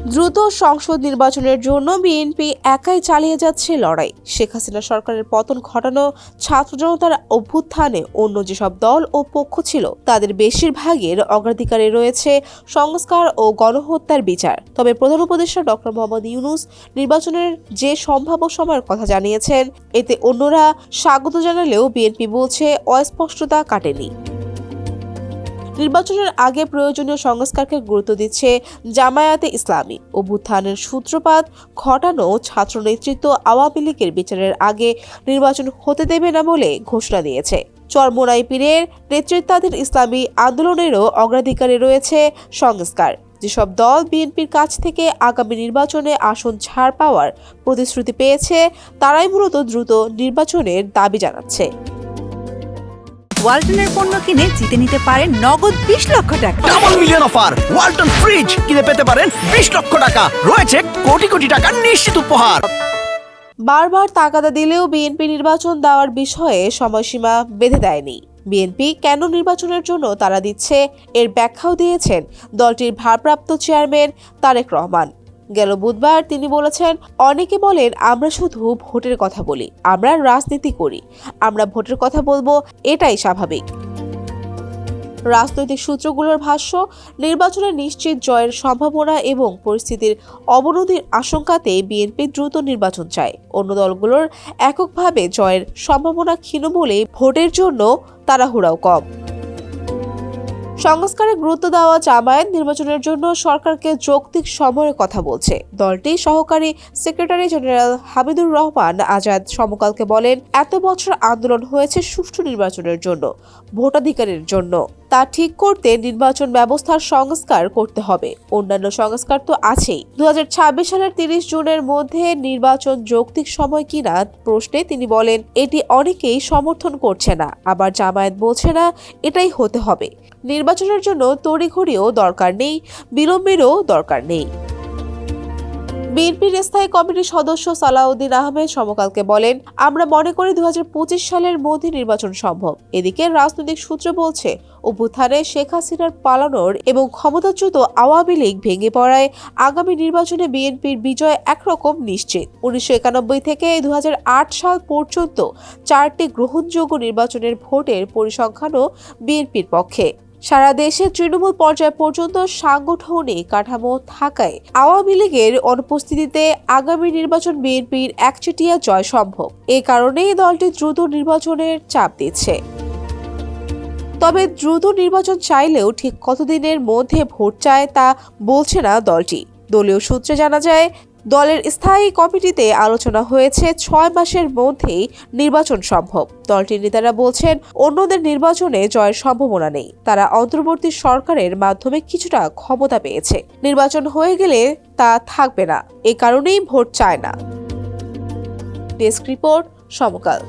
দ্রুত সংসদ নির্বাচনের জন্য বিএনপি একাই চালিয়ে যাচ্ছে লড়াই। শেখ হাসিনা সরকারের পতন ঘটানো ছাত্র জনতার অভ্যুত্থানে অন্য যেসব দল ও পক্ষ ছিল তাদের বেশিরভাগের অগ্রাধিকারে রয়েছে সংস্কার ও গণহত্যার বিচার। তবে প্রধান উপদেষ্টা ডক্টর মোহাম্মদ ইউনূস নির্বাচনের যে সম্ভাব্য সময়ের কথা জানিয়েছেন, এতে অন্যরা স্বাগত জানালেও বিএনপি বলছে অস্পষ্টতা কাটেনি। নির্বাচনের আগে প্রয়োজনীয় সংস্কারকে গুরুত্ব দিচ্ছে জামায়াতে ইসলামী। অভ্যুত্থানের সূত্রপাত ঘটানো ছাত্র নেতৃত্ব আওয়ামী লীগের বিচারের আগে নির্বাচন হতে দেবে না বলে ঘোষণা দিয়েছে। চরমোনাই পীরের নেতৃত্বাধীন ইসলামী আন্দোলনেরও অগ্রাধিকারে রয়েছে সংস্কার। যেসব দল বিএনপির কাছ থেকে আগামী নির্বাচনে আসন ছাড় পাওয়ার প্রতিশ্রুতি পেয়েছে, তারাই মূলত দ্রুত নির্বাচনের দাবি জানাচ্ছে। ওয়ালটনের পণ্য কিনে জিতে নিতে পারেন নগদ 20 লক্ষ টাকা। Double million offer! Walton fridge কিনে পেতে পারেন 20 লক্ষ টাকা। রয়েছে কোটি কোটি টাকার নিশ্চিত উপহার। বারবার তাগাদা দিলেও বিএনপি নির্বাচন দেওয়ার বিষয়ে সময়সীমা বেঁধে দেয়নি। বিএনপি কেন নির্বাচনের জন্য তাড়া দিচ্ছে, এর ব্যাখ্যাও দিয়েছেন দলটির ভারপ্রাপ্ত চেয়ারম্যান তারেক রহমান। গেল বুধবার তিনি বলেছেন, অনেকে বলেন আমরা শুধু ভোটের কথা বলি, আমরা রাজনীতি করি, আমরা ভোটের কথা বলবো, এটাই স্বাভাবিক। রাজনৈতিক সূত্রগুলোর ভাষ্য, নির্বাচনে নিশ্চিত জয়ের সম্ভাবনা এবং পরিস্থিতির অবনতির আশঙ্কাতে বিএনপি দ্রুত নির্বাচন চায়। অন্য দলগুলোর এককভাবে জয়ের সম্ভাবনা ক্ষীণ বলে ভোটের জন্য তাড়াহুড়াও কম। সংস্কারে গুরুত্ব দেওয়া জামায়াত নির্বাচনের জন্য সরকারকে যৌক্তিক সময়ের কথা বলছে। দলটির সহকারী সেক্রেটারি জেনারেল হামিদুর রহমান আজাদ সমকালকে বলেন, এত বছর আন্দোলন হয়েছে সুষ্ঠু নির্বাচনের জন্য, ভোটাধিকারের জন্য। তা ঠিক করতে নির্বাচন ব্যবস্থার সংস্কার করতে হবে। অন্যান্য সংস্কার তো আছেই। 2026 সালের 30 জুনের মধ্যে নির্বাচন যৌক্তিক সময় কিনা প্রশ্নে তিনি বলেন, এটি অনেকেই সমর্থন করছে না, আবার জামায়াত বলছে না এটাই হতে হবে। নির্বাচনের জন্য তড়িঘড়িও দরকার নেই, বিলম্বেরও দরকার নেই। বিএনপির স্থায়ী কমিটির সদস্য সালাউদ্দিন আহমেদ সমকালকে বলেন, আমরা মনে করি 2025 সালের মধ্যে নির্বাচন সম্ভব। এদিকে রাজনৈতিক সূত্র বলছে, অভ্যুত্থানে শেখ হাসিনার পালানোর এবং ক্ষমতাচ্যুত আওয়ামী লীগ ভেঙে পড়ায় আগামী নির্বাচনে বিএনপির বিজয় একরকম নিশ্চিত। 1991 থেকে 2008 সাল পর্যন্ত 4টি গ্রহণযোগ্য নির্বাচনের ভোটের পরিসংখ্যানও বিএনপির পক্ষে। সারা দেশে তৃণমূল পর্যায় পর্যন্ত সাংগঠনিক কাঠামো থাকায় আওয়ামী লীগের অনুপস্থিতিতে আগামী নির্বাচন বিএনপির একচেটিয়া জয় সম্ভব। এ কারণেই দলটি দ্রুত নির্বাচনের চাপ দিচ্ছে। তবে দ্রুত নির্বাচন চাইলেও ঠিক কতদিনের মধ্যে ভোট চায় তা বলছে না দলটি। দলীয় সূত্রে জানা যায়, দলের স্থায়ী কমিটিতে আলোচনা হয়েছে 6 মাসের মধ্যেই নির্বাচন সম্ভব। দলটির নেতারা বলছেন, অন্যদের নির্বাচনে জয়ের সম্ভাবনা নেই। তারা অন্তর্বর্তী সরকারের মাধ্যমে কিছুটা ক্ষমতা পেয়েছে, নির্বাচন হয়ে গেলে তা থাকবে না, এ কারণেই ভোট চায় না। ডেস্ক রিপোর্ট, সমকাল।